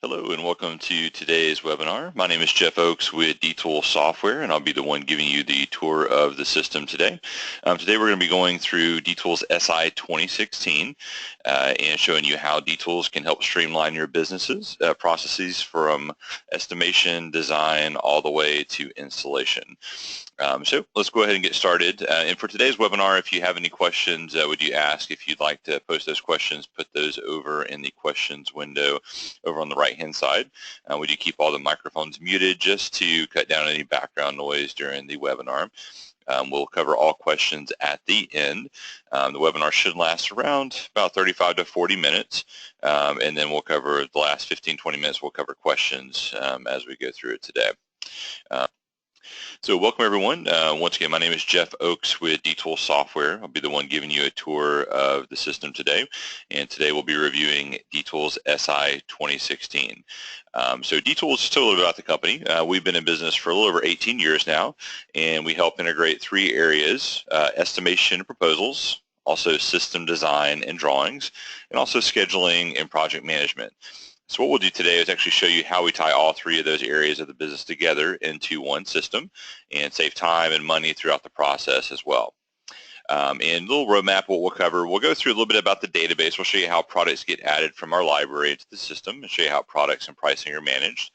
Hello and welcome to today's webinar. My name is Jeff Oaks with D-Tool Software, and I'll be the one giving you the tour of the system today. Today we're going to be going through D-Tool's SI 2016 and showing you how D-Tools can help streamline your businesses processes from estimation, design, all the way to installation. So let's go ahead and get started. And for today's webinar, if you have any questions, would you ask if you'd like to post those questions, put those over in the questions window over on the right-hand side. We do keep all the microphones muted just to cut down any background noise during the webinar. We'll cover all questions at the end. The webinar should last around about 35 to 40 minutes, and then we'll cover the last 15-20 minutes. We'll cover questions as we go through it today. So welcome everyone. Once again, my name is Jeff Oaks with D-Tool Software. I'll be the one giving you a tour of the system today. And today we'll be reviewing D-Tool's SI 2016. So D-Tool is just a little bit about the company. We've been in business for a little over 18 years now, and we help integrate three areas: estimation and proposals, also system design and drawings, and also scheduling and project management. So what we'll do today is actually show you how we tie all three of those areas of the business together into one system and save time and money throughout the process as well. And a little roadmap, what we'll cover, we'll go through a little bit about the database. We'll show you how products get added from our library into the system and show you how products and pricing are managed.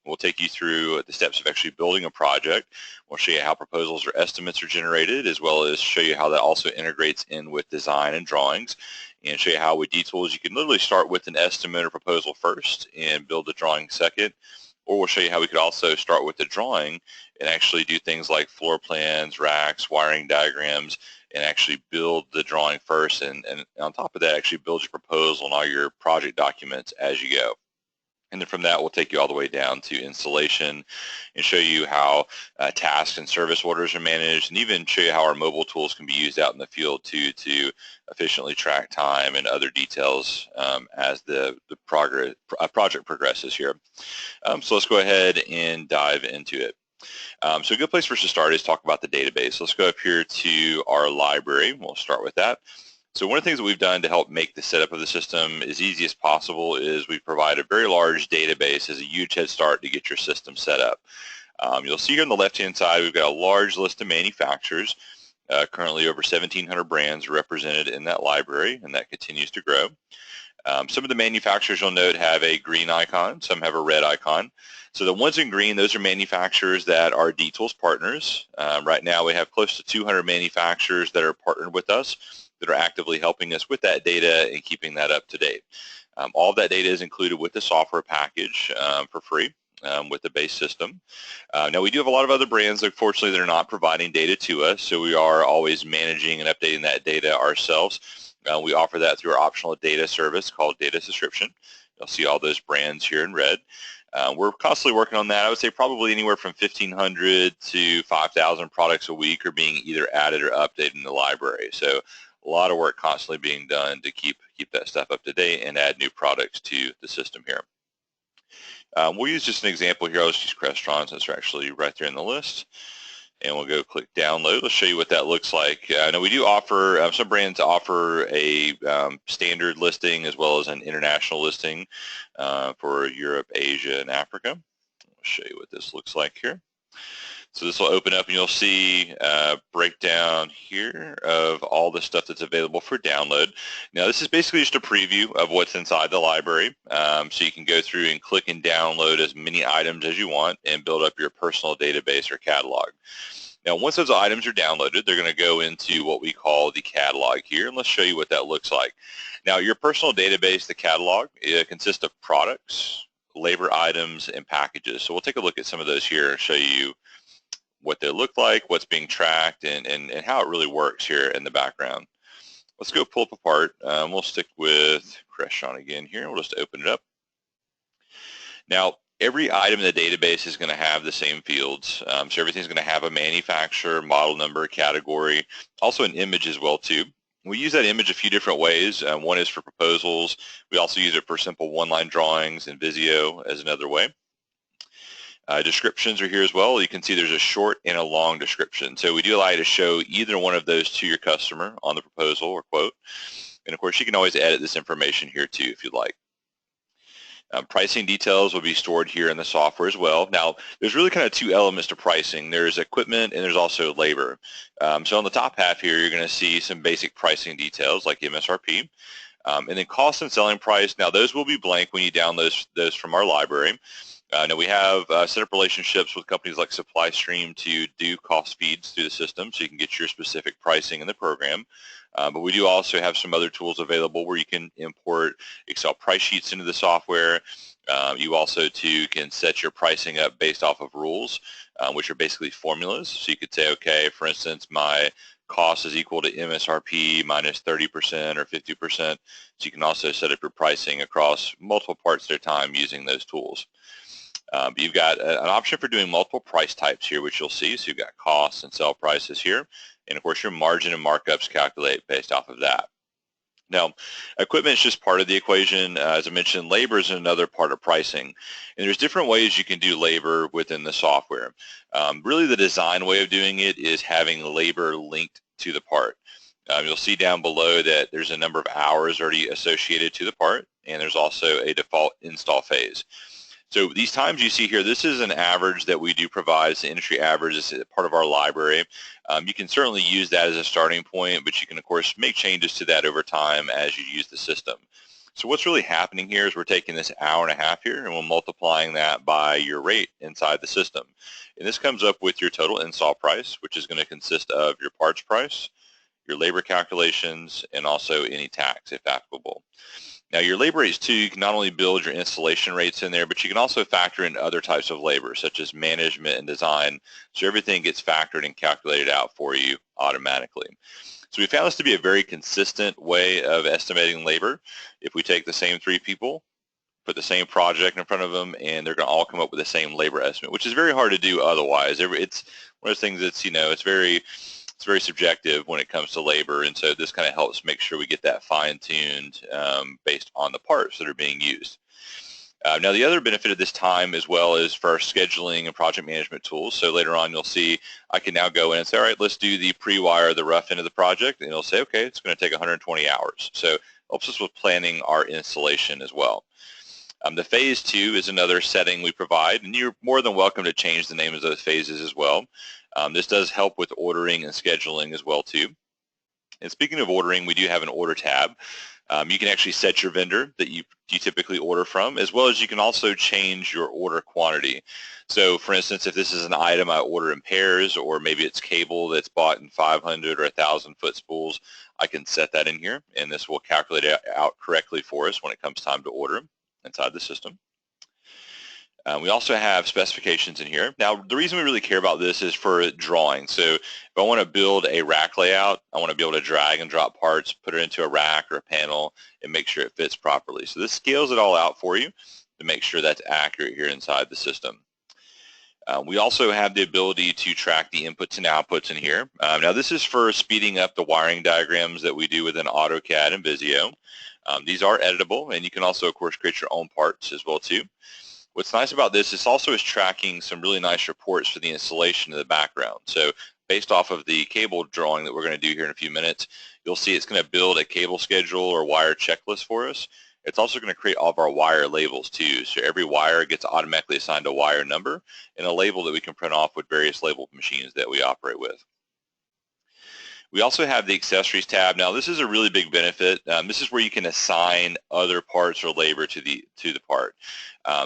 We'll take you through the steps of actually building a project. We'll show you how proposals or estimates are generated, as well as show you how that also integrates in with design and drawings, and show you how with D-Tools you can literally start with an estimate or proposal first and build the drawing second. Or we'll show you how we could also start with the drawing and actually do things like floor plans, racks, wiring diagrams, and actually build the drawing first, and on top of that actually build your proposal and all your project documents as you go. And then from that, we'll take you all the way down to installation and show you how tasks and service orders are managed, and even show you how our mobile tools can be used out in the field to efficiently track time and other details as the project progresses here. So let's go ahead and dive into it. So a good place for us to start is talk about the database. Let's go up here to our library. We'll start with that. So one of the things that we've done to help make the setup of the system as easy as possible is we provide a very large database as a huge head start to get your system set up. You'll see here on the left-hand side, we've got a large list of manufacturers. Currently over 1,700 brands represented in that library, and that continues to grow. Some of the manufacturers you'll note have a green icon, some have a red icon. So the ones in green, those are manufacturers that are D-Tools partners. Right now we have close to 200 manufacturers that are partnered with us, that are actively helping us with that data and keeping that up to date. All of that data is included with the software package for free with the base system. Now we do have a lot of other brands, unfortunately, that are not providing data to us, so we are always managing and updating that data ourselves. We offer that through our optional data service called Data Subscription. You'll see all those brands here in red. We're constantly working on that. I would say probably anywhere from 1,500 to 5,000 products a week are being either added or updated in the library. So a lot of work constantly being done to keep that stuff up to date and add new products to the system here. We'll use just an example here. I'll just use Crestron since they're actually right there in the list. And we'll go click download. Let's show you what that looks like. Now we do offer, some brands offer a standard listing as well as an international listing for Europe, Asia, and Africa. I'll show you what this looks like here. So this will open up and you'll see a breakdown here of all the stuff that's available for download. Now this is basically just a preview of what's inside the library. So you can go through and click and download as many items as you want and build up your personal database or catalog. Now once those items are downloaded, they're going to go into what we call the catalog here, and let's show you what that looks like. Now your personal database, the catalog, it consists of products, labor items, and packages. So we'll take a look at some of those here and show you what they look like, what's being tracked, and how it really works here in the background. Let's go pull up a part. We'll stick with Crestron again here. We'll just open it up. Now, every item in the database is going to have the same fields. So everything's going to have a manufacturer, model number, category, also an image as well too. We use that image a few different ways. One is for proposals. We also use it for simple one-line drawings and Visio as another way. Descriptions are here as well. You can see there's a short and a long description. So we do allow you to show either one of those to your customer on the proposal or quote. And of course, you can always edit this information here too if you'd like. Pricing details will be stored here in the software as well. Now, there's really kind of two elements to pricing. There's equipment and there's also labor. So on the top half here, you're going to see some basic pricing details like MSRP. And then cost and selling price. Now, those will be blank when you download those from our library. Now, we have set up relationships with companies like SupplyStream to do cost feeds through the system so you can get your specific pricing in the program. But we do also have some other tools available where you can import Excel price sheets into the software. You also too can set your pricing up based off of rules, which are basically formulas. So you could say, okay, for instance, my cost is equal to MSRP minus 30% or 50%. So you can also set up your pricing across multiple parts at a time using those tools. But you've got an option for doing multiple price types here, which you'll see. So you've got costs and sell prices here. And of course, your margin and markups calculate based off of that. Now, equipment is just part of the equation. As I mentioned, labor is another part of pricing. And there's different ways you can do labor within the software. Really, the design way of doing it is having labor linked to the part. You'll see down below that there's a number of hours already associated to the part, and there's also a default install phase. So these times you see here, this is an average that we do provide. It's the industry average. It's part of our library. You can certainly use that as a starting point, but you can, of course, make changes to that over time as you use the system. So what's really happening here is we're taking this hour and a half here and we're multiplying that by your rate inside the system. And this comes up with your total install price, which is going to consist of your parts price, your labor calculations, and also any tax if applicable. Now, your labor rates too, you can not only build your installation rates in there, but you can also factor in other types of labor, such as management and design. So everything gets factored and calculated out for you automatically. So we found this to be a very consistent way of estimating labor. If we take the same 3 people, put the same project in front of them, and they're going to all come up with the same labor estimate, which is very hard to do otherwise. It's one of those things that's, it's very subjective when it comes to labor, and so this kind of helps make sure we get that fine-tuned based on the parts that are being used. Now, the other benefit of this time as well is for our scheduling and project management tools. So later on, you'll see I can now go in and say, all right, let's do the pre-wire, the rough end of the project, and it'll say, okay, it's going to take 120 hours. So it helps us with planning our installation as well. The phase 2 is another setting we provide, and you're more than welcome to change the names of those phases as well. This does help with ordering and scheduling as well too. And speaking of ordering, we do have an order tab. You can actually set your vendor that you typically order from, as well as you can also change your order quantity. So for instance, if this is an item I order in pairs, or maybe it's cable that's bought in 500 or 1,000 foot spools, I can set that in here, and this will calculate it out correctly for us when it comes time to order inside the system. We also have specifications in here. Now, the reason we really care about this is for drawing. So if I want to build a rack layout, I want to be able to drag and drop parts, put it into a rack or a panel, and make sure it fits properly. So this scales it all out for you to make sure that's accurate here inside the system. We also have the ability to track the inputs and outputs in here. Now, this is for speeding up the wiring diagrams that we do within AutoCAD and Visio. These are editable, and you can also, of course, create your own parts as well too. What's nice about this is also is tracking some really nice reports for the installation in the background. So based off of the cable drawing that we're going to do here in a few minutes, you'll see it's going to build a cable schedule or wire checklist for us. It's also going to create all of our wire labels too. So every wire gets automatically assigned a wire number and a label that we can print off with various label machines that we operate with. We also have the accessories tab. Now, this is a really big benefit. This is where you can assign other parts or labor to the part.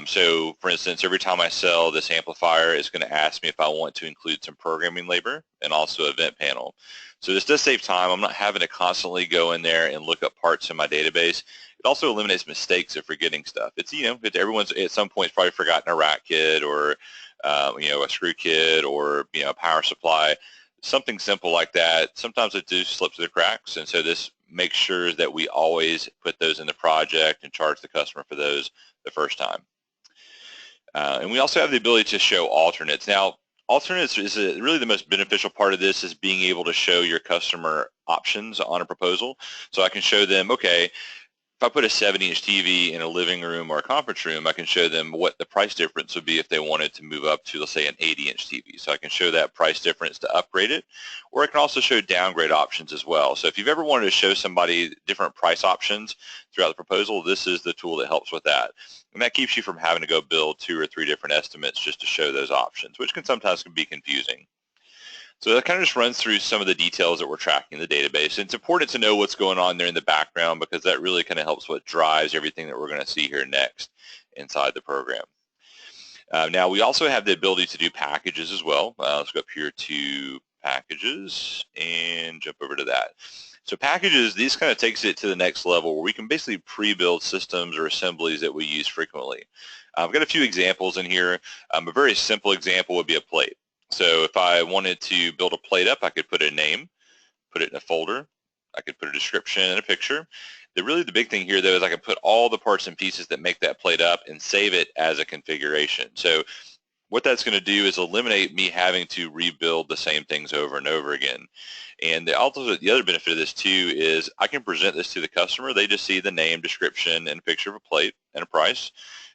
So, for instance, every time I sell this amplifier, it's going to ask me if I want to include some programming labor and also a vent panel. So this does save time. I'm not having to constantly go in there and look up parts in my database. It also eliminates mistakes of forgetting stuff. It's, everyone's at some point probably forgotten a rack kit or, a screw kit or, a power supply. Something simple like that, sometimes it do slip through the cracks, and so this makes sure that we always put those in the project and charge the customer for those the first time. And we also have the ability to show alternates. Now, alternates is really the most beneficial part of this is being able to show your customer options on a proposal. So I can show them, okay, if I put a 70-inch TV in a living room or a conference room, I can show them what the price difference would be if they wanted to move up to, let's say, an 80-inch TV. So I can show that price difference to upgrade it, or I can also show downgrade options as well. So if you've ever wanted to show somebody different price options throughout the proposal, this is the tool that helps with that. And that keeps you from having to go build 2 or 3 different estimates just to show those options, which can sometimes be confusing. So that kind of just runs through some of the details that we're tracking in the database. And it's important to know what's going on there in the background, because that really kind of helps what drives everything that we're going to see here next inside the program. Now, we also have the ability to do packages as well. Let's go up here to packages and jump over to that. So packages, these kind of takes it to the next level where we can basically pre-build systems or assemblies that we use frequently. I've got a few examples in here. A very simple example would be a plate. So if I wanted to build a plate up, I could put a name, put it in a folder. I could put a description and a picture. The big thing here, though, is I can put all the parts and pieces that make that plate up and save it as a configuration. So what that's going to do is eliminate me having to rebuild the same things over and over again. And the other benefit of this, too, is I can present this to the customer. They just see the name, description, and a picture of a plate and a price.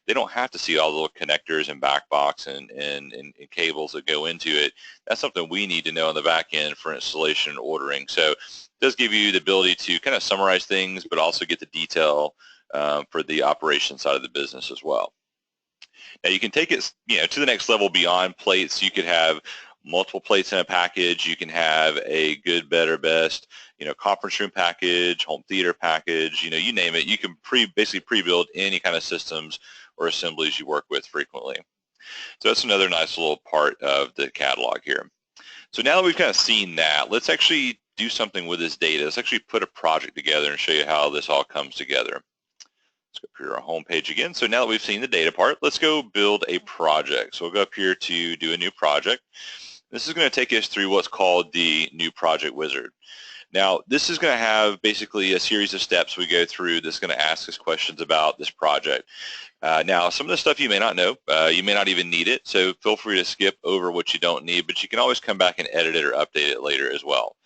They don't have to see all the little connectors and backbox and cables that go into it. That's something we need to know on the back end for installation and ordering. So it does give you the ability to kind of summarize things, but also get the detail for the operation side of the business as well. Now you can take it, to the next level beyond plates. You could have multiple plates in a package. You can have a good, better, best, conference room package, home theater package, you name it. You can basically pre-build any kind of systems or assemblies you work with frequently. So that's another nice little part of the catalog here. So now that we've kind of seen that, let's actually do something with this data. Let's actually put a project together and show you how this all comes together. Let's go up here to our home page again. So now that we've seen the data part, let's go build a project. So we'll go up here to do a new project. This is going to take us through what's called the new project wizard. Now, this is going to have basically a series of steps we go through that's going to ask us questions about this project. Now, some of the stuff you may not know, you may not even need it, so feel free to skip over what you don't need, but you can always come back and edit it or update it later as well.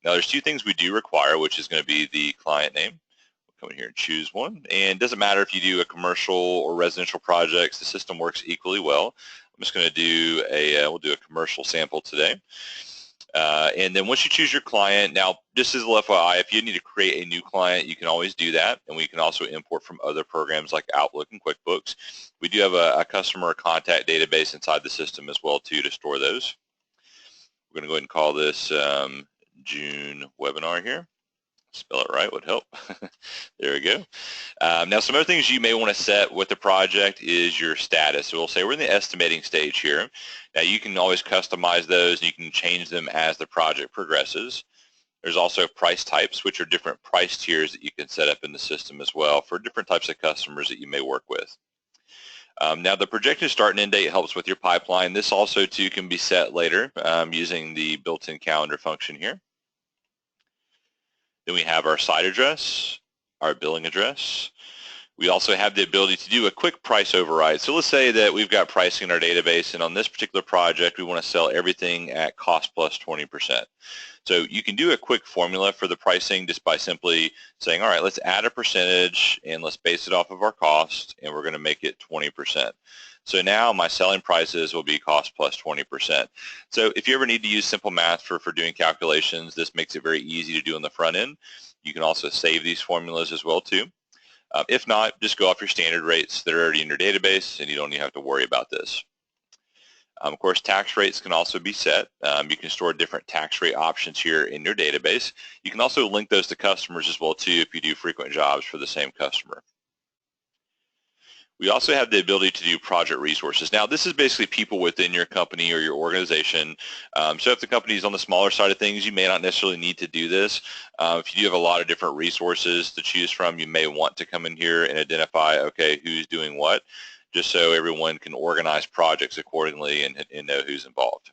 Now, there's 2 things we do require, which is going to be the client name. We'll come in here and choose one, and it doesn't matter if you do a commercial or residential projects, the system works equally well. I'm just going to do we'll do a commercial sample today. And then once you choose your client, now just as a little FYI, if you need to create a new client, you can always do that, and we can also import from other programs like Outlook and QuickBooks. We do have a customer contact database inside the system as well too to store those. We're going to go ahead and call this June webinar here. Spell it right would help. There we go. Now some other things you may want to set with the project is your status. So we'll say we're in the estimating stage here. Now you can always customize those and you can change them as the project progresses. There's also price types, which are different price tiers that you can set up in the system as well for different types of customers that you may work with. Now the projected start and end date helps with your pipeline. This also too can be set later using the built-in calendar function here. Then we have our site address, our billing address. We also have the ability to do a quick price override. So let's say that we've got pricing in our database, and on this particular project, we want to sell everything at cost plus 20%. So you can do a quick formula for the pricing just by simply saying, all right, let's add a percentage, and let's base it off of our cost, and we're going to make it 20%. So now my selling prices will be cost plus 20%. So if you ever need to use simple math for doing calculations, this makes it very easy to do on the front end. You can also save these formulas as well too. If not, just go off your standard rates that are already in your database, and you don't even have to worry about this. Of course, tax rates can also be set. You can store different tax rate options here in your database. You can also link those to customers as well too if you do frequent jobs for the same customer. We also have the ability to do project resources. Now, this is basically people within your company or your organization. So if the company is on the smaller side of things, you may not necessarily need to do this. If you do have a lot of different resources to choose from, you may want to come in here and identify, okay, who's doing what, just so everyone can organize projects accordingly and know who's involved.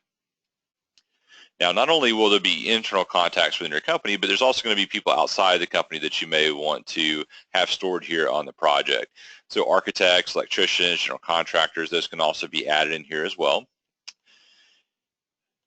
Now, not only will there be internal contacts within your company, but there's also going to be people outside the company that you may want to have stored here on the project. So architects, electricians, general contractors, those can also be added in here as well.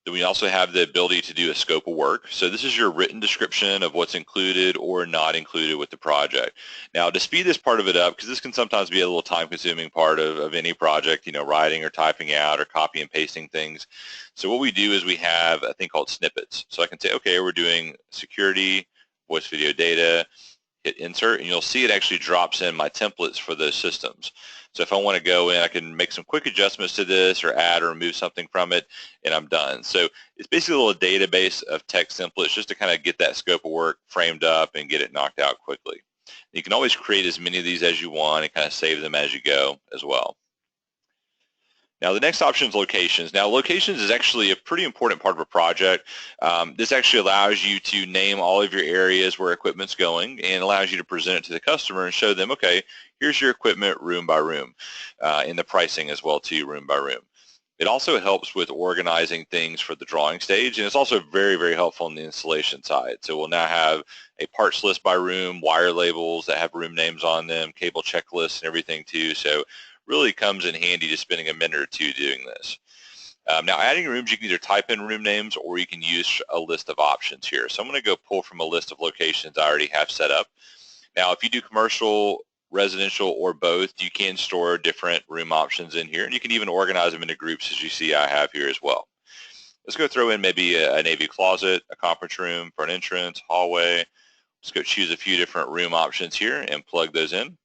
Then we also have the ability to do a scope of work. So this is your written description of what's included or not included with the project. Now, to speed this part of it up, because this can sometimes be a little time-consuming part of any project, you know, writing or typing out or copy and pasting things. So what we do is we have a thing called snippets. So I can say, okay, we're doing security, voice video data, hit insert, and you'll see it actually drops in my templates for those systems. So if I want to go in, I can make some quick adjustments to this or add or remove something from it, and I'm done. So it's basically a little database of text templates just to kind of get that scope of work framed up and get it knocked out quickly. You can always create as many of these as you want and kind of save them as you go as well. Now the next option is locations. Now locations is actually a pretty important part of a project. This actually allows you to name all of your areas where equipment's going and allows you to present it to the customer and show them, okay, here's your equipment room by room, and the pricing as well too, room by room. It also helps with organizing things for the drawing stage, and it's also very, very helpful on the installation side. So we'll now have a parts list by room, wire labels that have room names on them, cable checklists and everything too. So really comes in handy to spending a minute or two doing this. Now adding rooms, you can either type in room names or you can use a list of options here. So I'm going to go pull from a list of locations I already have set up. Now if you do commercial, residential, or both, you can store different room options in here, and you can even organize them into groups as you see I have here as well. Let's go throw in maybe a Navy closet, a conference room for an entrance, hallway. Let's go choose a few different room options here and plug those in.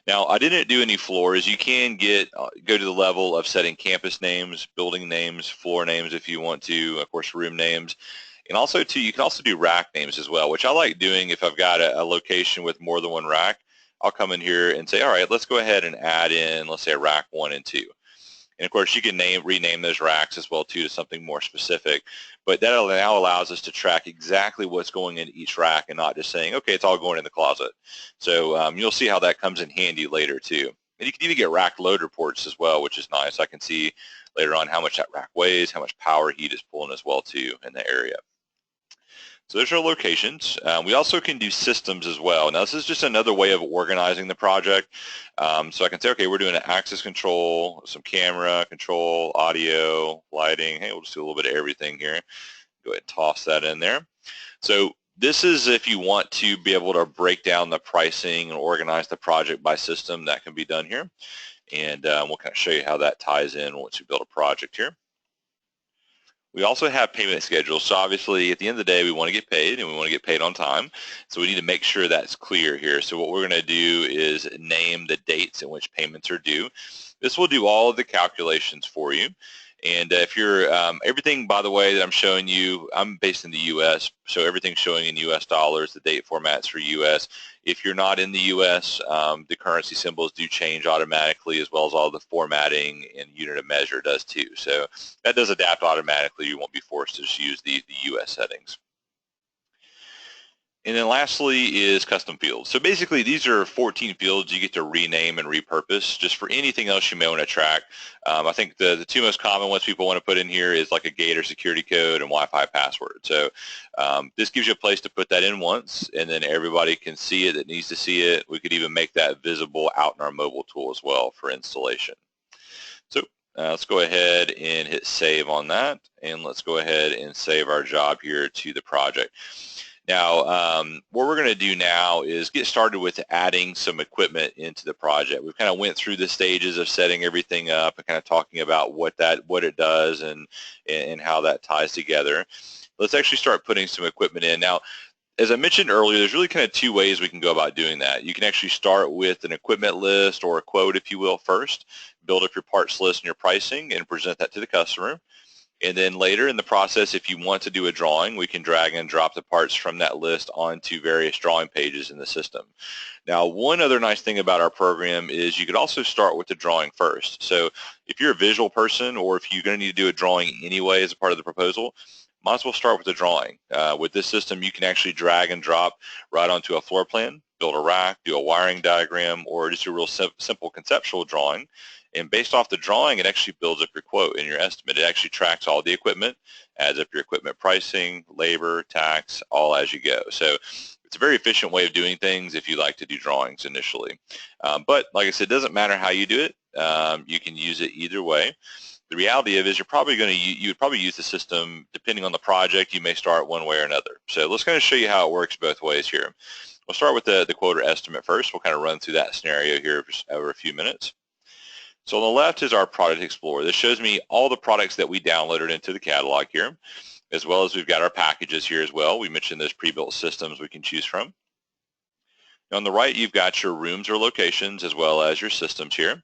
Now, I didn't do any floors. You can go to the level of setting campus names, building names, floor names if you want to, of course, room names. And also, too, you can also do rack names as well, which I like doing if I've got a location with more than one rack. I'll come in here and say, all right, let's go ahead and add in, let's say, rack 1 and 2. And of course, you can rename those racks as well too to something more specific. But that now allows us to track exactly what's going into each rack and not just saying, okay, it's all going in the closet. So you'll see how that comes in handy later too. And you can even get rack load reports as well, which is nice. I can see later on how much that rack weighs, how much power heat is pulling as well too in the area. So there's our locations. We also can do systems as well. Now this is just another way of organizing the project. So I can say, okay, we're doing an access control, some camera control, audio, lighting. Hey, we'll just do a little bit of everything here. Go ahead and toss that in there. So this is if you want to be able to break down the pricing and organize the project by system, that can be done here. And we'll kind of show you how that ties in once you build a project here. We also have payment schedules. So obviously at the end of the day, we want to get paid and we want to get paid on time. So we need to make sure that's clear here. So what we're going to do is name the dates in which payments are due. This will do all of the calculations for you. And if you're, everything, by the way, that I'm showing you, I'm based in the U.S., so everything's showing in U.S. dollars, the date formats for U.S. If you're not in the U.S., the currency symbols do change automatically, as well as all the formatting and unit of measure does too. So that does adapt automatically. You won't be forced to just use the U.S. settings. And then lastly is custom fields. So basically these are 14 fields you get to rename and repurpose just for anything else you may want to track. I think the two most common ones people want to put in here is like a gate or security code and Wi-Fi password. So this gives you a place to put that in once, and then everybody can see it that needs to see it. We could even make that visible out in our mobile tool as well for installation. So let's go ahead and hit save on that, and let's go ahead and save our job here to the project. Now, what we're going to do now is get started with adding some equipment into the project. We've kind of went through the stages of setting everything up and kind of talking about what it does and how that ties together. Let's actually start putting some equipment in. Now, as I mentioned earlier, there's really kind of two ways we can go about doing that. You can actually start with an equipment list or a quote, if you will, first, build up your parts list and your pricing and present that to the customer. And then later in the process, if you want to do a drawing, we can drag and drop the parts from that list onto various drawing pages in the system. Now, one other nice thing about our program is you could also start with the drawing first. So if you're a visual person, or if you're going to need to do a drawing anyway as a part of the proposal, might as well start with the drawing. With this system, you can actually drag and drop right onto a floor plan, build a rack, do a wiring diagram, or just a real simple conceptual drawing. And based off the drawing, it actually builds up your quote and your estimate. It actually tracks all the equipment, adds up your equipment pricing, labor, tax, all as you go. So it's a very efficient way of doing things if you like to do drawings initially. But like I said, it doesn't matter how you do it. You can use it either way. the reality of it is you would probably use the system depending on the project. You may start one way or another. So let's kind of show you how it works both ways here. We'll start with the quote or estimate first. We'll kind of run through that scenario here over a few minutes. So on the left is our Product Explorer. This shows me all the products that we downloaded into the catalog here, as well as we've got our packages here as well. We mentioned those pre-built systems we can choose from. On the right, you've got your rooms or locations as well as your systems here.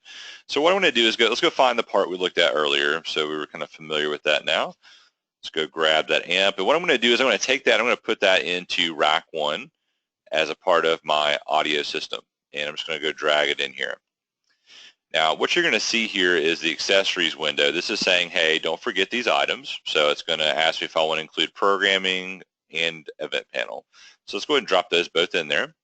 So what I'm going to do is let's go find the part we looked at earlier. So we were kind of familiar with that now. Let's go grab that amp. And what I'm going to do is I'm going to take that, I'm going to put that into rack 1 as a part of my audio system. And I'm just going to go drag it in here. Now, what you're going to see here is the accessories window. This is saying, hey, don't forget these items. So it's going to ask me if I want to include programming and event panel. So let's go ahead and drop those both in there.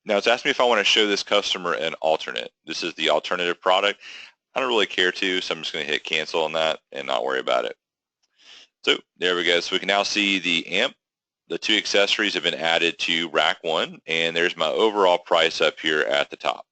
Now it's asking me if I want to show this customer an alternate. This is the alternative product. I don't really care to, so I'm just going to hit cancel on that and not worry about it. So there we go. So we can now see the amp. The 2 accessories have been added to rack 1, and there's my overall price up here at the top.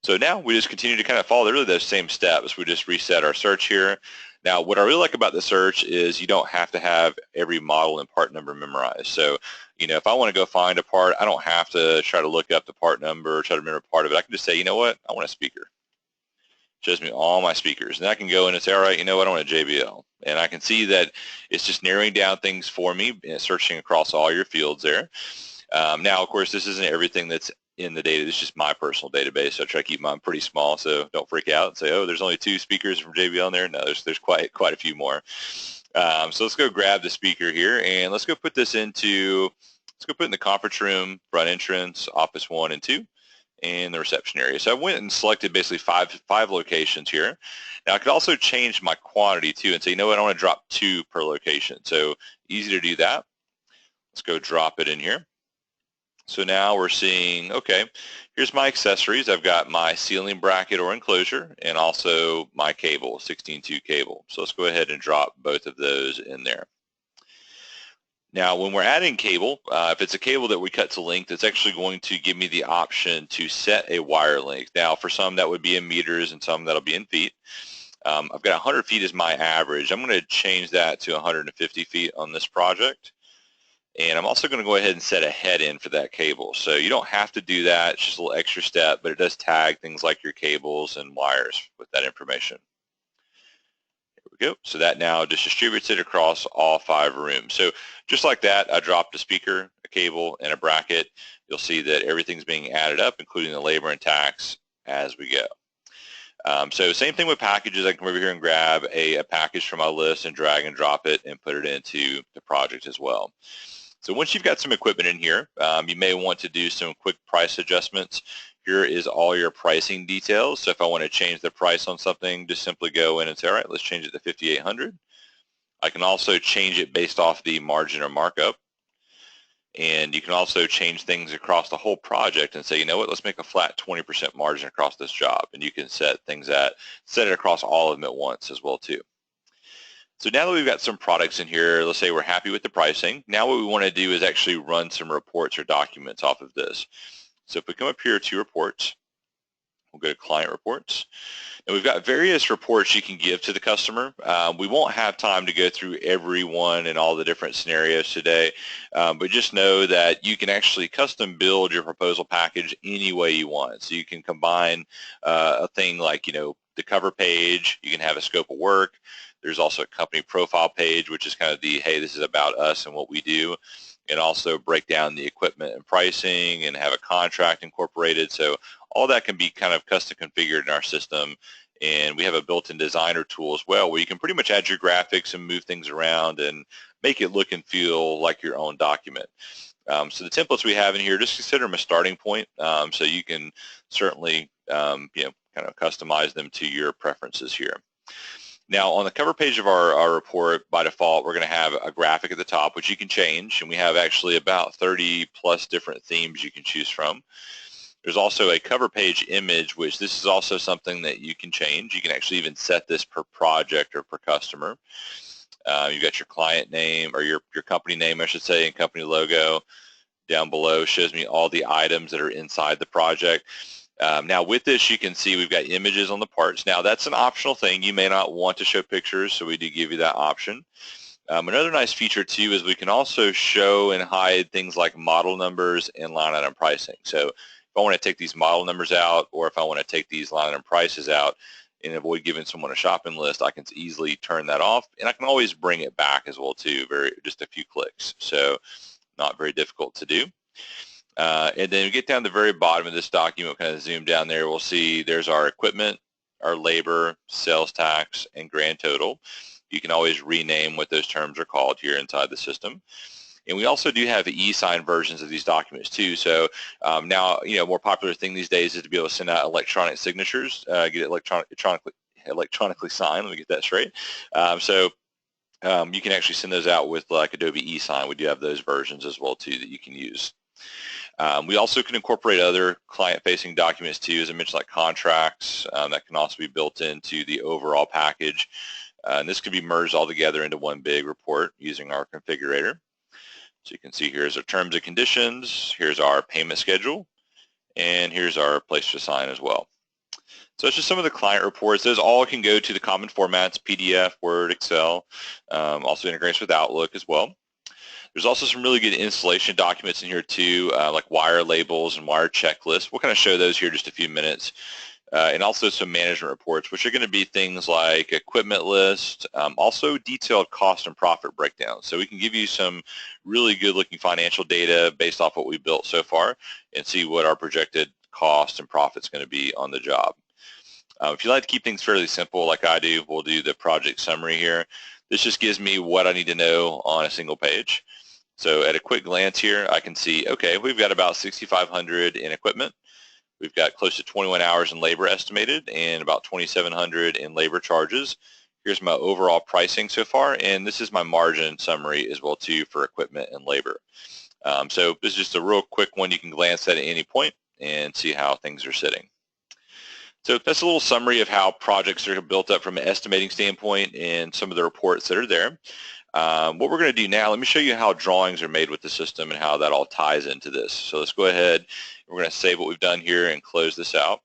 So now we just continue to kind of follow really those same steps. We just reset our search here. Now, what I really like about the search is you don't have to have every model and part number memorized. So, you know, if I want to go find a part, I don't have to try to look up the part number, try to remember part of it. I can just say, you know what, I want a speaker. It shows me all my speakers. And I can go in and say, all right, you know what, I want a JBL. And I can see that it's just narrowing down things for me, searching across all your fields there. Now, of course, this isn't everything that's in the data. This is just my personal database, so I try to keep mine pretty small, so don't freak out and say, oh, there's only 2 speakers from JBL in there. No, there's quite a few more. So let's go grab the speaker here, and let's go put this into, let's go put it in the conference room, front entrance, office 1 and 2, and the reception area. So I went and selected basically five locations here. Now I could also change my quantity too and say, you know what, I want to drop 2 per location. So easy to do that. Let's go drop it in here. So now we're seeing, okay, here's my accessories. I've got my ceiling bracket or enclosure and also my cable, 16.2 cable. So let's go ahead and drop both of those in there. Now, when we're adding cable, if it's a cable that we cut to length, it's actually going to give me the option to set a wire length. Now, for some, that would be in meters and some that'll be in feet. I've got 100 feet as my average. I'm going to change that to 150 feet on this project. And I'm also going to go ahead and set a head in for that cable. So you don't have to do that. It's just a little extra step, but it does tag things like your cables and wires with that information. There we go. So that now just distributes it across all 5 rooms. So just like that, I dropped a speaker, a cable, and a bracket. You'll see that everything's being added up, including the labor and tax as we go. So same thing with packages. I can come over here and grab a package from my list and drag and drop it and put it into the project as well. So once you've got some equipment in here, you may want to do some quick price adjustments. Here is all your pricing details. So if I want to change the price on something, just simply go in and say, all right, let's change it to 5,800. I can also change it based off the margin or markup. And you can also change things across the whole project and say, you know what, let's make a flat 20% margin across this job. And you can set it across all of them at once as well too. So now that we've got some products in here, let's say we're happy with the pricing. Now what we want to do is actually run some reports or documents off of this. So if we come up here to reports, we'll go to client reports. And we've got various reports you can give to the customer. We won't have time to go through every one and all the different scenarios today, but just know that you can actually custom build your proposal package any way you want. So you can combine a thing like, you know, the cover page, you can have a scope of work. There's also a company profile page, which is kind of the, hey, this is about us and what we do, and also break down the equipment and pricing and have a contract incorporated. So all that can be kind of custom configured in our system. And we have a built-in designer tool as well where you can pretty much add your graphics and move things around and make it look and feel like your own document. So the templates we have in here, just consider them a starting point. So you can certainly you know, kind of customize them to your preferences here. Now, on the cover page of our report, by default, we're going to have a graphic at the top, which you can change, and we have actually about 30 plus different themes you can choose from. There's also a cover page image, which this is also something that you can change. You can actually even set this per project or per customer. You've got your client name, or your company name, I should say, and company logo. Down below shows me all the items that are inside the project. Now with this, you can see we've got images on the parts. Now that's an optional thing. You may not want to show pictures, so we do give you that option. Another nice feature too is we can also show and hide things like model numbers and line item pricing. So if I want to take these model numbers out, or if I want to take these line item prices out and avoid giving someone a shopping list, I can easily turn that off, and I can always bring it back as well too, just a few clicks. So not very difficult to do. And then we get down to the very bottom of this document, kind of zoom down there, we'll see there's our equipment, our labor, sales tax, and grand total. You can always rename what those terms are called here inside the system. And we also do have e-sign versions of these documents too. So now, more popular thing these days is to be able to send out electronic signatures, get it electronically signed. Let me get that straight. You can actually send those out with like Adobe e-sign. We do have those versions as well too that you can use. We also can incorporate other client-facing documents too, as I mentioned, like contracts that can also be built into the overall package. And this can be merged all together into one big report using our configurator. So you can see here's our terms and conditions, here's our payment schedule, and here's our place to sign as well. So it's just some of the client reports. Those all can go to the common formats, PDF, Word, Excel, also integrates with Outlook as well. There's also some really good installation documents in here too, like wire labels and wire checklists. We'll kind of show those here in just a few minutes. And also some management reports, which are going to be things like equipment list, also detailed cost and profit breakdowns. So we can give you some really good looking financial data based off what we built so far and see what our projected cost and profit is going to be on the job. If you like to keep things fairly simple like I do, we'll do the project summary here. This just gives me what I need to know on a single page. So at a quick glance here, I can see, okay, we've got about 6,500 in equipment. We've got close to 21 hours in labor estimated and about 2,700 in labor charges. Here's my overall pricing so far, and this is my margin summary as well too for equipment and labor. So this is just a real quick one. You can glance at any point and see how things are sitting. So that's a little summary of how projects are built up from an estimating standpoint and some of the reports that are there. What we're going to do now, let me show you how drawings are made with the system and how that all ties into this. So let's go ahead. We're going to save what we've done here and close this out.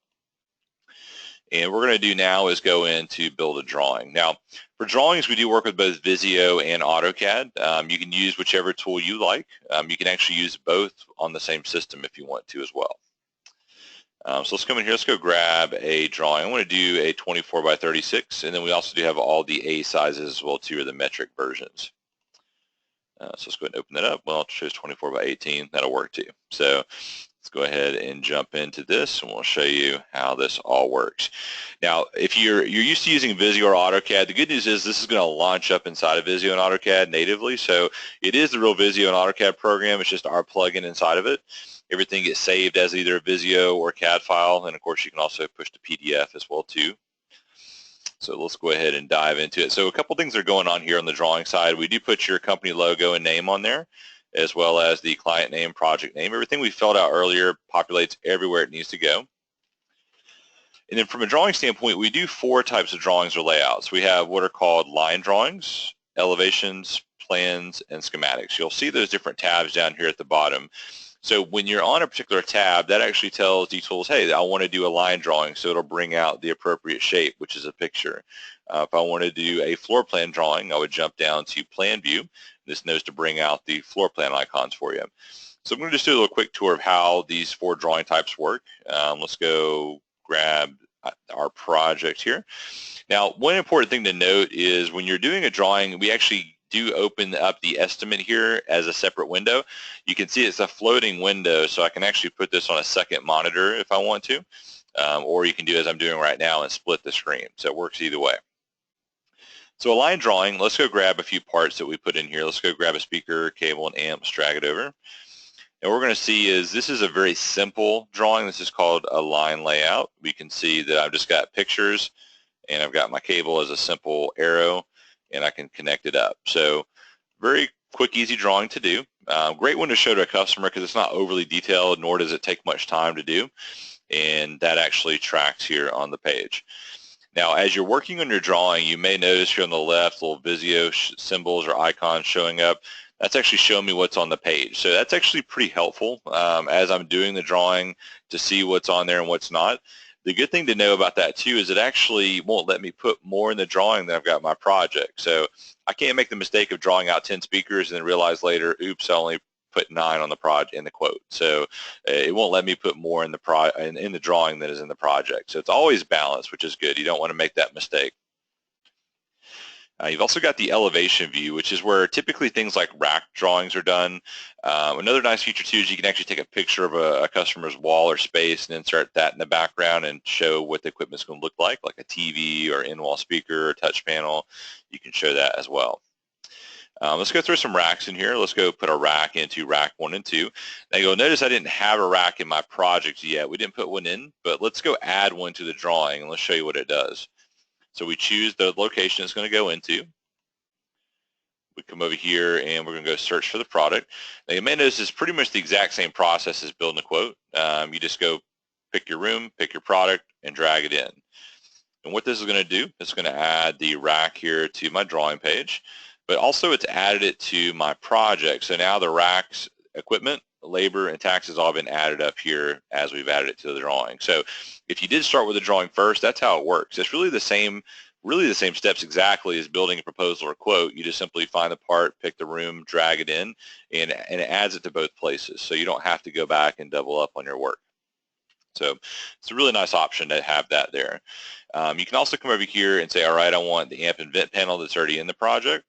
And what we're going to do now is go in to build a drawing. Now, for drawings, we do work with both Visio and AutoCAD. You can use whichever tool you like. You can actually use both on the same system if you want to as well. So let's come in here. Let's go grab a drawing. I want to do a 24 by 36, and then we also do have all the A sizes as well too, or the metric versions. So let's go ahead and open that up. Well, it shows 24 by 18. That'll work too. So let's go ahead and jump into this, and we'll show you how this all works. Now, if you're used to using Visio or AutoCAD, the good news is this is going to launch up inside of Visio and AutoCAD natively. So it is the real Visio and AutoCAD program. It's just our plugin inside of it. Everything gets saved as either a Visio or CAD file, and of course you can also push to PDF as well too. So let's go ahead and dive into it. So a couple things are going on here on the drawing side. We do put your company logo and name on there, as well as the client name, project name. Everything we filled out earlier populates everywhere it needs to go. And then from a drawing standpoint, we do 4 types of drawings or layouts. We have what are called line drawings, elevations, plans, and schematics. You'll see those different tabs down here at the bottom. So when you're on a particular tab, that actually tells DTools, hey, I want to do a line drawing, so it'll bring out the appropriate shape, which is a picture. If I want to do a floor plan drawing, I would jump down to Plan View. This knows to bring out the floor plan icons for you. So I'm going to just do a little quick tour of how these 4 drawing types work. Let's go grab our project here. Now, one important thing to note is when you're doing a drawing, we actually do open up the estimate here as a separate window. You can see it's a floating window, so I can actually put this on a second monitor if I want to, or you can do as I'm doing right now and split the screen. So it works either way. So a line drawing, let's go grab a few parts that we put in here. Let's go grab a speaker, cable, and amps, drag it over. And what we're going to see is this is a very simple drawing. This is called a line layout. We can see that I've just got pictures, and I've got my cable as a simple arrow, and I can connect it up. So very quick, easy drawing to do. Great one to show to a customer because it's not overly detailed, nor does it take much time to do. And that actually tracks here on the page. Now, as you're working on your drawing, you may notice here on the left little Visio symbols or icons showing up. that's actually showing me what's on the page. So that's actually pretty helpful as I'm doing the drawing to see what's on there and what's not. The good thing to know about that too is it actually won't let me put more in the drawing than I've got in my project. So I can't make the mistake of drawing out 10 speakers and then realize later, oops, I only put 9 on the project in the quote. So it won't let me put more in the in the drawing than is in the project. So it's always balanced, which is good. You don't want to make that mistake. You've also got the elevation view, which is where typically things like rack drawings are done. Another nice feature too is you can actually take a picture of a customer's wall or space and insert that in the background and show what the equipment's going to look like a TV or in-wall speaker or touch panel. You can show that as well. Let's go through some racks in here. Let's go put a rack into rack 1 and 2. Now you'll notice I didn't have a rack in my project yet. We didn't put one in, but let's go add one to the drawing and let's show you what it does. So we choose the location it's going to go into. We come over here and we're going to go search for the product. Now you may notice it's pretty much the exact same process as building a quote. You just go pick your room, pick your product, and drag it in. And what this is going to do, it's going to add the rack here to my drawing page, but also it's added it to my project. So now the rack's equipment, labor, and taxes all been added up here as we've added it to the drawing. So if you did start with the drawing first, that's how it works. It's really the same steps exactly as building a proposal or quote. You just simply find the part, pick the room, drag it in, and it adds it to both places. So you don't have to go back and double up on your work. So it's a really nice option to have that there. You can also come over here and say, all right, I want the amp and vent panel that's already in the project.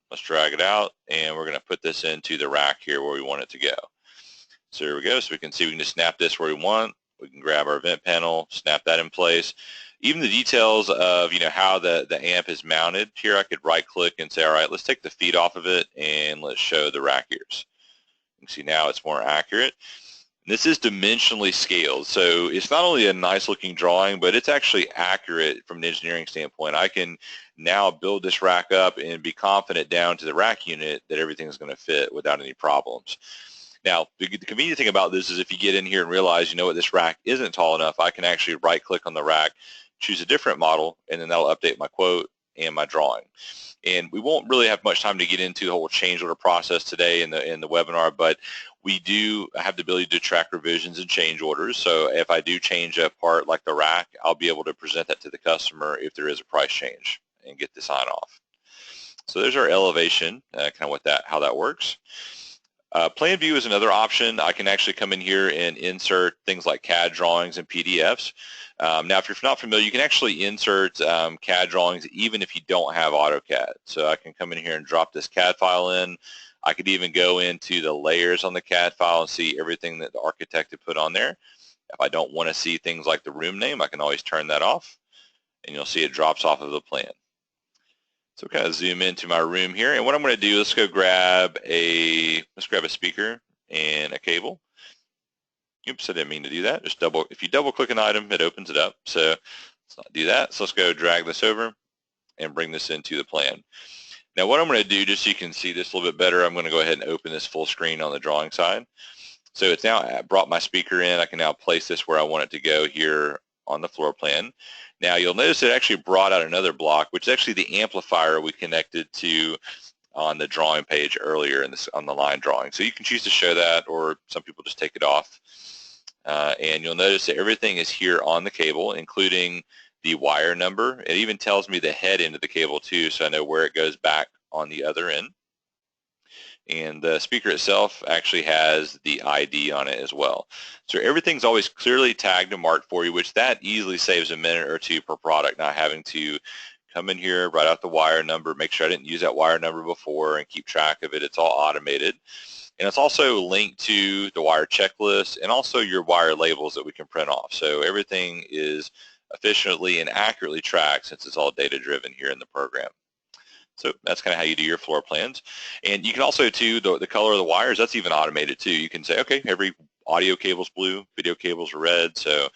Let's drag it out, and we're going to put this into the rack here where we want it to go. So here we go. So we can see we can just snap this where we want. We can grab our vent panel, snap that in place. Even the details of how the amp is mounted here, I could right click and say, all right, let's take the feet off of it and let's show the rack ears. You can see now it's more accurate. This is dimensionally scaled, so it's not only a nice looking drawing, but it's actually accurate from an engineering standpoint. I can now build this rack up and be confident down to the rack unit that everything's going to fit without any problems. Now, the convenient thing about this is if you get in here and realize, what, this rack isn't tall enough, I can actually right click on the rack, choose a different model, and then that'll update my quote and my drawing. And we won't really have much time to get into the whole change order process today in the webinar, but we do have the ability to track revisions and change orders. So if I do change a part like the rack, I'll be able to present that to the customer if there is a price change and get the sign off. So there's our elevation, kind of how that works. Plan view is another option. I can actually come in here and insert things like CAD drawings and PDFs. Now, if you're not familiar, you can actually insert CAD drawings even if you don't have AutoCAD. So I can come in here and drop this CAD file in. I could even go into the layers on the CAD file and see everything that the architect had put on there. If I don't want to see things like the room name, I can always turn that off, and you'll see it drops off of the plan. So kind of zoom into my room here, and what I'm going to do, let's grab a speaker and a cable. Oops, I didn't mean to do that. If you double click an item, it opens it up. So let's not do that. So let's go drag this over and bring this into the plan. Now what I'm going to do, just so you can see this a little bit better, I'm going to go ahead and open this full screen on the drawing side. So it's now brought my speaker in. I can now place this where I want it to go here on the floor plan. Now you'll notice it actually brought out another block, which is actually the amplifier we connected to on the drawing page earlier on the line drawing. So you can choose to show that, or some people just take it off. And you'll notice that everything is here on the cable, including the wire number. It even tells me the head end of the cable too, so I know where it goes back on the other end. And the speaker itself actually has the ID on it as well. So everything's always clearly tagged and marked for you, which that easily saves a minute or two per product, not having to come in here, write out the wire number, make sure I didn't use that wire number before, and keep track of it. It's all automated. And it's also linked to the wire checklist and also your wire labels that we can print off. So everything is efficiently and accurately tracked since it's all data driven here in the program. So that's kind of how you do your floor plans. And you can also, too, the color of the wires, that's even automated too. You can say, okay, every audio cable's blue, video cables are red. So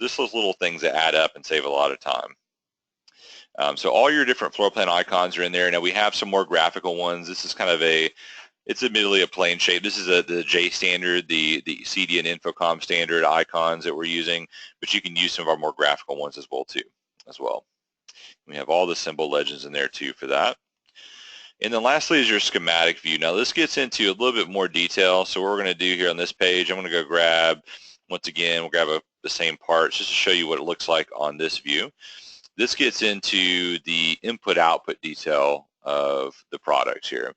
this is little things that add up and save a lot of time. So all your different floor plan icons are in there. Now we have some more graphical ones. This is kind of it's admittedly a plain shape. This is the J standard, the CD and Infocom standard icons that we're using, but you can use some of our more graphical ones as well. We have all the symbol legends in there too for that. And then lastly is your schematic view. Now this gets into a little bit more detail. So what we're going to do here on this page, I'm going to go grab, once again, we'll grab the same parts just to show you what it looks like on this view. This gets into the input-output detail of the products here.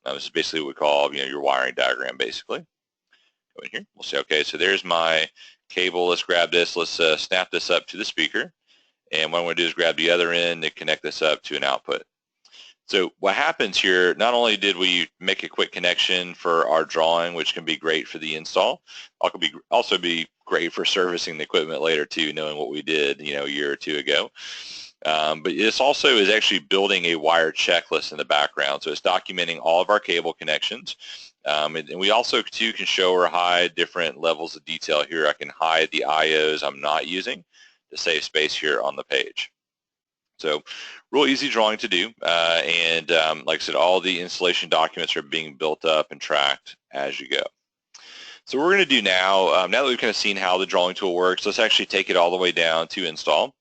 This is basically what we call, your wiring diagram, basically. Go in here. We'll say, okay, so there's my cable. Let's grab this. Let's snap this up to the speaker. And what I'm going to do is grab the other end and connect this up to an output. So what happens here, not only did we make a quick connection for our drawing, which can be great for the install, also be great for servicing the equipment later too, knowing what we did, a year or two ago. But this also is actually building a wire checklist in the background. So it's documenting all of our cable connections. And we also too can show or hide different levels of detail here. I can hide the IOs I'm not using to save space here on the page. So real easy drawing to do, and like I said, all the installation documents are being built up and tracked as you go. So what we're going to do now, now that we've kind of seen how the drawing tool works, let's actually take it all the way down to install.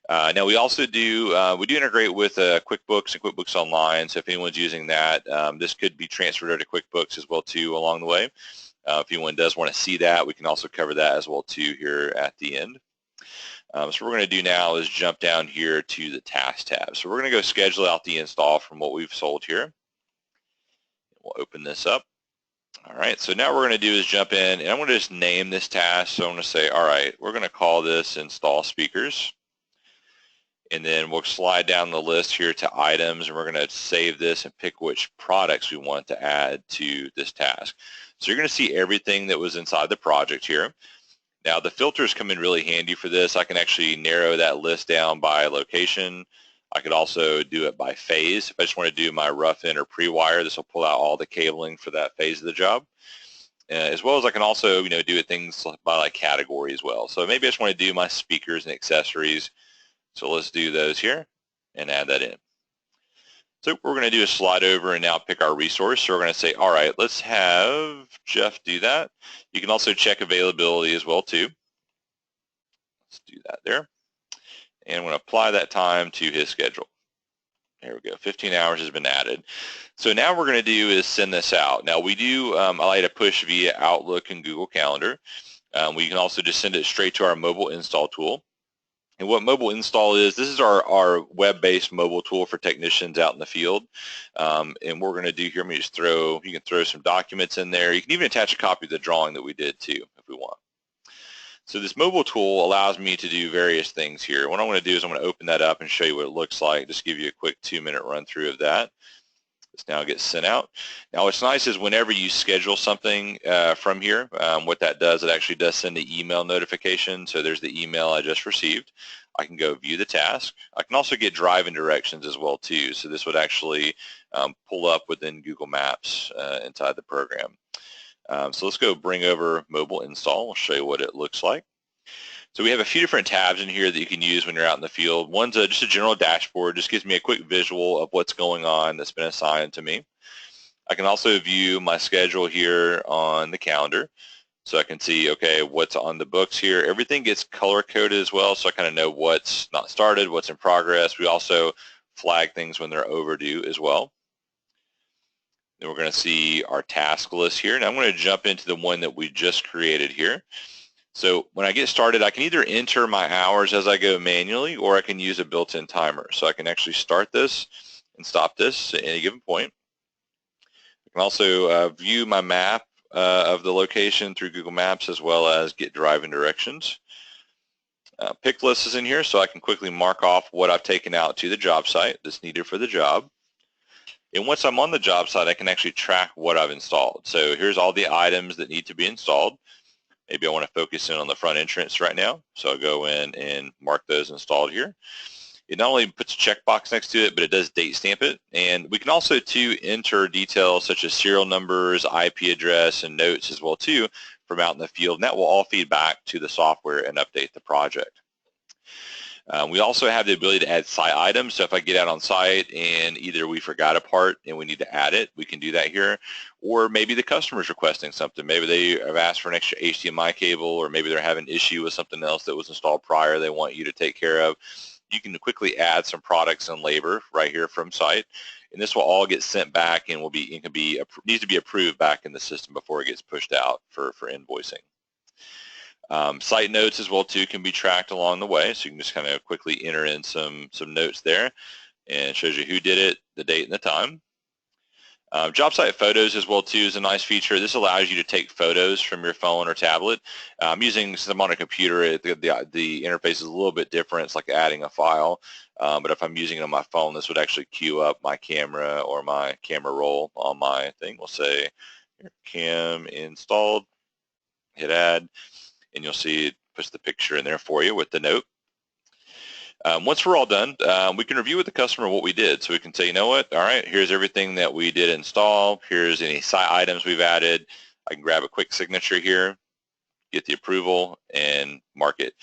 Now we also do, integrate with QuickBooks and QuickBooks Online, so if anyone's using that, this could be transferred over to QuickBooks as well too along the way. If anyone does want to see that, we can also cover that as well too here at the end. So what we're going to do now is jump down here to the task tab. So we're going to go schedule out the install from what we've sold here. We'll open this up. All right, so now what we're going to do is jump in, and I'm going to just name this task. So I'm going to say, all right, we're going to call this install speakers. And then we'll slide down the list here to items, and we're going to save this and pick which products we want to add to this task. So you're going to see everything that was inside the project here. Now the filters come in really handy for this. I can actually narrow that list down by location. I could also do it by phase. If I just want to do my rough-in or pre-wire, this will pull out all the cabling for that phase of the job. As well as I can also, do it things by like category as well. So maybe I just want to do my speakers and accessories. So let's do those here and add that in. So what we're going to do is slide over and now pick our resource. So we're going to say, all right, let's have Jeff do that. You can also check availability as well too. Let's do that there. And I'm going to apply that time to his schedule. There we go, 15 hours has been added. So now what we're going to do is send this out. Now we do, I like to push via Outlook and Google Calendar. We can also just send it straight to our mobile install tool. And what mobile install is, this is our web-based mobile tool for technicians out in the field. And what we're going to do here, let me just you can throw some documents in there. You can even attach a copy of the drawing that we did too, if we want. So this mobile tool allows me to do various things here. What I'm going to do is I'm going to open that up and show you what it looks like. Just give you a quick 2-minute run through of that. This now gets sent out. Now what's nice is whenever you schedule something from here, what that does, it actually does send an email notification. So there's the email I just received. I can go view the task. I can also get driving directions as well too. So this would actually pull up within Google Maps inside the program. So let's go bring over mobile install. I'll show you what it looks like. So we have a few different tabs in here that you can use when you're out in the field. One's just a general dashboard, just gives me a quick visual of what's going on that's been assigned to me. I can also view my schedule here on the calendar. So I can see, okay, what's on the books here. Everything gets color-coded as well, so I kind of know what's not started, what's in progress. We also flag things when they're overdue as well. Then we're going to see our task list here. Now I'm going to jump into the one that we just created here. So when I get started, I can either enter my hours as I go manually, or I can use a built-in timer. So I can actually start this and stop this at any given point. I can also view my map of the location through Google Maps, as well as get driving directions. Pick list is in here, so I can quickly mark off what I've taken out to the job site that's needed for the job. And once I'm on the job site, I can actually track what I've installed. So here's all the items that need to be installed. Maybe I want to focus in on the front entrance right now. So I'll go in and mark those installed here. It not only puts a checkbox next to it, but it does date stamp it. And we can also too enter details such as serial numbers, IP address, and notes as well too from out in the field. And that will all feed back to the software and update the project. We also have the ability to add site items. So if I get out on site and either we forgot a part and we need to add it, we can do that here. Or maybe the customer's requesting something. Maybe they have asked for an extra HDMI cable, or maybe they're having an issue with something else that was installed prior they want you to take care of. You can quickly add some products and labor right here from site. and this will all get sent back and needs to be approved back in the system before it gets pushed out for invoicing. Site notes as well too can be tracked along the way, so you can just kind of quickly enter in some notes there, and it shows you who did it, the date and the time. Job site photos as well too is a nice feature. This allows you to take photos from your phone or tablet. Since I'm on a computer, the interface is a little bit different. It's like adding a file, but if I'm using it on my phone, this would actually queue up my camera or my camera roll on my thing. We'll say cam installed, hit add, and you'll see it puts the picture in there for you with the note. Once we're all done, we can review with the customer what we did. So we can say, you know what, all right, here's everything that we did install. Here's any site items we've added. I can grab a quick signature here, get the approval, and mark it.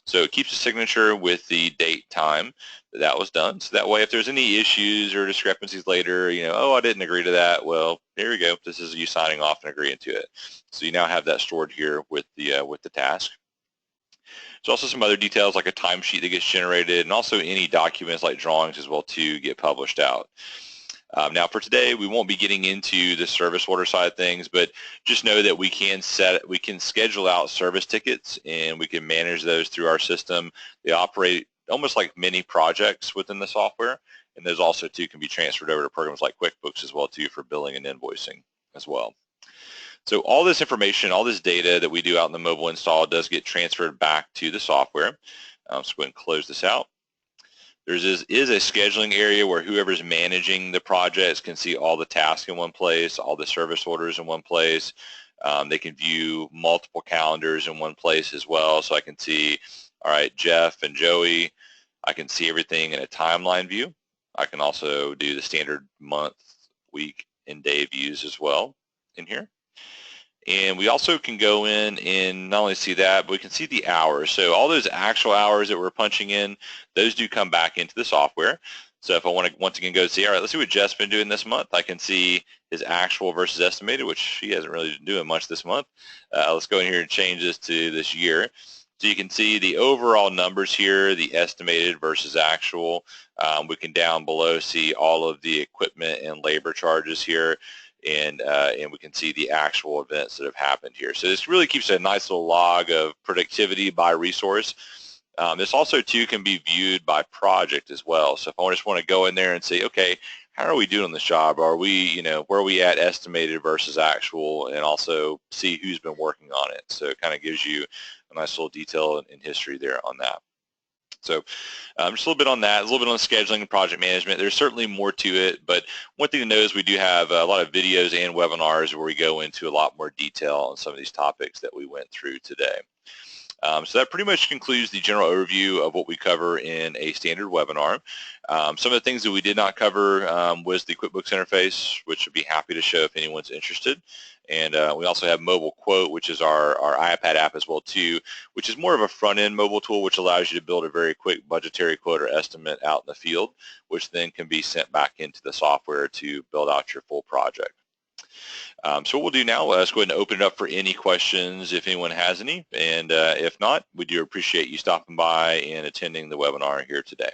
So it keeps a signature with the date, time that was done. So that way, if there's any issues or discrepancies later, you know, oh, I didn't agree to that. Well, here we go. This is you signing off and agreeing to it. So you now have that stored here with the task. There's also some other details like a timesheet that gets generated, and also any documents like drawings as well to get published out. Now for today, we won't be getting into the service order side of things, but just know that we can schedule out service tickets, and we can manage those through our system. They operate almost like mini projects within the software, and those also too can be transferred over to programs like QuickBooks as well too for billing and invoicing as well. So all this information, all this data that we do out in the mobile install does get transferred back to the software. So go ahead and close this out. There is a scheduling area where whoever's managing the projects can see all the tasks in one place, all the service orders in one place. They can view multiple calendars in one place as well. So I can see, all right, Jeff and Joey, I can see everything in a timeline view. I can also do the standard month, week, and day views as well in here. And we also can go in and not only see that, but we can see the hours. So all those actual hours that we're punching in, those do come back into the software. So if I want to once again go see, all right, let's see what Jeff's been doing this month. I can see his actual versus estimated, which he hasn't really been doing much this month. Let's go in here and change this to this year. So you can see the overall numbers here, the estimated versus actual. We can down below see all of the equipment and labor charges here. And we can see the actual events that have happened here. So this really keeps a nice little log of productivity by resource. This also too can be viewed by project as well. So if I just want to go in there and say, okay, how are we doing on this job? Are we, you know, where are we at estimated versus actual, and also see who's been working on it. So it kind of gives you a nice little detail in history there on that. So just a little bit on that, a little bit on scheduling and project management. There's certainly more to it, but one thing to know is we do have a lot of videos and webinars where we go into a lot more detail on some of these topics that we went through today. So that pretty much concludes the general overview of what we cover in a standard webinar. Some of the things that we did not cover was the QuickBooks interface, which would be happy to show if anyone's interested. And we also have Mobile Quote, which is our iPad app as well too, which is more of a front-end mobile tool, which allows you to build a very quick budgetary quote or estimate out in the field, which then can be sent back into the software to build out your full project. So what we'll do now, let's go ahead and open it up for any questions if anyone has any. And if not, we do appreciate you stopping by and attending the webinar here today.